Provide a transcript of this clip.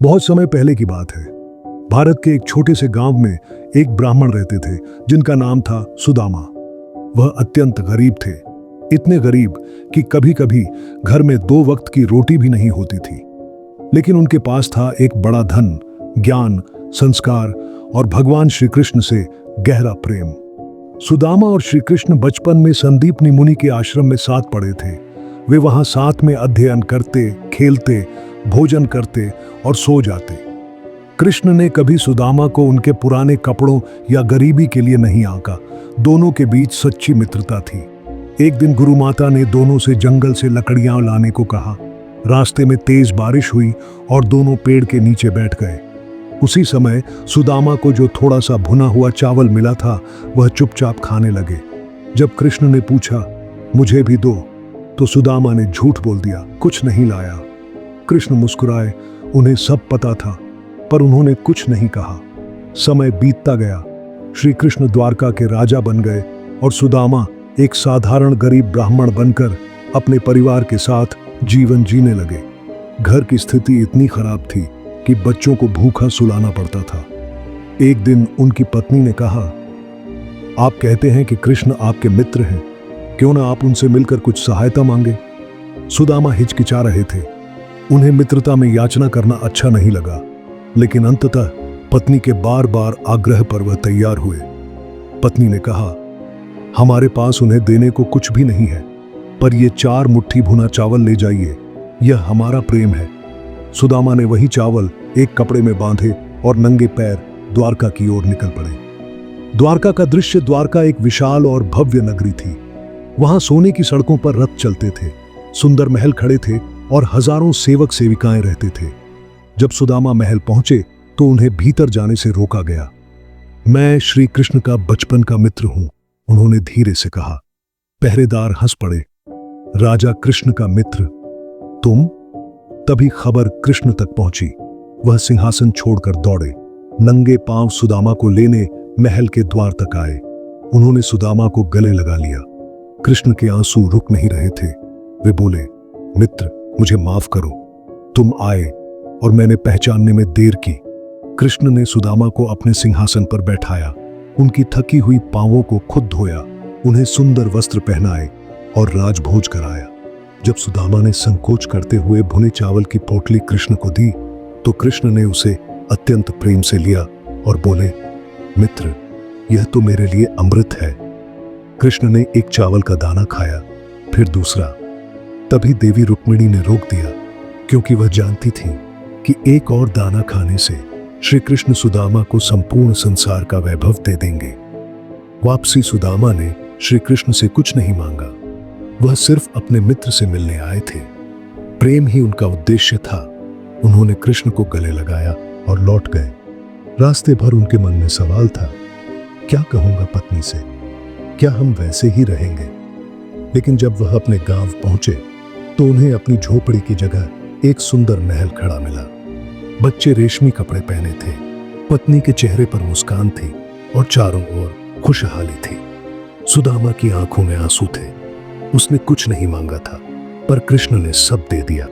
बहुत समय पहले की बात है। भारत के एक छोटे से गांव में एक ब्राह्मण रहते थे जिनका नाम था सुदामा। वह अत्यंत गरीब थे, इतने गरीब कि कभी कभी घर में 2 वक्त की रोटी भी नहीं होती थी। लेकिन उनके पास था एक बड़ा धन, ज्ञान, संस्कार और भगवान श्री कृष्ण से गहरा प्रेम। सुदामा और श्री कृष्ण बचपन में संदीपनी मुनि के आश्रम में साथ पढ़े थे। वे वहां साथ में अध्ययन करते, खेलते, भोजन करते और सो जाते। कृष्ण ने कभी सुदामा को उनके पुराने कपड़ों या गरीबी के लिए नहीं आंका। दोनों के बीच सच्ची मित्रता थी। एक दिन गुरु माता ने दोनों से जंगल से लकड़ियां लाने को कहा। रास्ते में तेज बारिश हुई और दोनों पेड़ के नीचे बैठ गए। उसी समय सुदामा को जो थोड़ा सा भुना हुआ चावल मिला था, वह चुपचाप खाने लगे। जब कृष्ण ने पूछा, मुझे भी दो, तो सुदामा ने झूठ बोल दिया, कुछ नहीं लाया। कृष्ण मुस्कुराए, उन्हें सब पता था, पर उन्होंने कुछ नहीं कहा। समय बीतता गया। श्री कृष्ण द्वारका के राजा बन गए और सुदामा एक साधारण गरीब ब्राह्मण बनकर अपने परिवार के साथ जीवन जीने लगे। घर की स्थिति इतनी खराब थी कि बच्चों को भूखा सुलाना पड़ता था। एक दिन उनकी पत्नी ने कहा, आप कहते हैं कि कृष्ण आपके मित्र हैं, क्यों ना आप उनसे मिलकर कुछ सहायता मांगे। सुदामा हिचकिचा रहे थे। उन्हें मित्रता में याचना करना अच्छा नहीं लगा, लेकिन अंततः पत्नी के बार बार आग्रह पर वह तैयार हुए। पत्नी ने कहा, हमारे पास उन्हें देने को कुछ भी नहीं है, पर ये 4 मुट्ठी भुना चावल ले जाइए, यह हमारा प्रेम है। सुदामा ने वही चावल एक कपड़े में बांधे और नंगे पैर द्वारका की ओर निकल पड़े। द्वारका का दृश्य, द्वारका एक विशाल और भव्य नगरी थी। वहां सोने की सड़कों पर रथ चलते थे, सुंदर महल खड़े थे और हजारों सेवक सेविकाएं रहते थे। जब सुदामा महल पहुंचे तो उन्हें भीतर जाने से रोका गया। मैं श्री कृष्ण का बचपन का मित्र हूं, उन्होंने धीरे से कहा। पहरेदार हंस पड़े। राजा कृष्ण का मित्र तुम? तभी खबर कृष्ण तक पहुंची। वह सिंहासन छोड़कर दौड़े, नंगे पांव सुदामा को लेने महल के द्वार तक आए। उन्होंने सुदामा को गले लगा लिया। कृष्ण के आंसू रुक नहीं रहे थे। वे बोले, मित्र, मुझे माफ करो, तुम आए और मैंने पहचानने में देर की। कृष्ण ने सुदामा को अपने सिंहासन पर बैठाया, उनकी थकी हुई पांवों को खुद धोया, उन्हें सुंदर वस्त्र पहनाए और राजभोज कराया। जब सुदामा ने संकोच करते हुए भुने चावल की पोटली कृष्ण को दी, तो कृष्ण ने उसे अत्यंत प्रेम से लिया और बोले, मित्र, यह तो मेरे लिए अमृत है। कृष्ण ने एक चावल का दाना खाया, फिर दूसरा। तभी देवी रुक्मिणी ने रोक दिया, क्योंकि वह जानती थी कि एक और दाना खाने से श्री कृष्ण सुदामा को संपूर्ण संसार का वैभव दे देंगे। वापसी सुदामा ने श्री कृष्ण से कुछ नहीं मांगा। वह सिर्फ अपने मित्र से मिलने आए थे। प्रेम ही उनका उद्देश्य था। उन्होंने कृष्ण को गले लगाया और लौट गए। रास्ते भर उनके मन में सवाल था, क्या कहूंगा पत्नी से, क्या हम वैसे ही रहेंगे। लेकिन जब वह अपने गांव पहुंचे तो उन्हें अपनी झोपड़ी की जगह एक सुंदर महल खड़ा मिला। बच्चे रेशमी कपड़े पहने थे, पत्नी के चेहरे पर मुस्कान थी और चारों ओर खुशहाली थी। सुदामा की आंखों में आंसू थे। उसने कुछ नहीं मांगा था, पर कृष्ण ने सब दे दिया।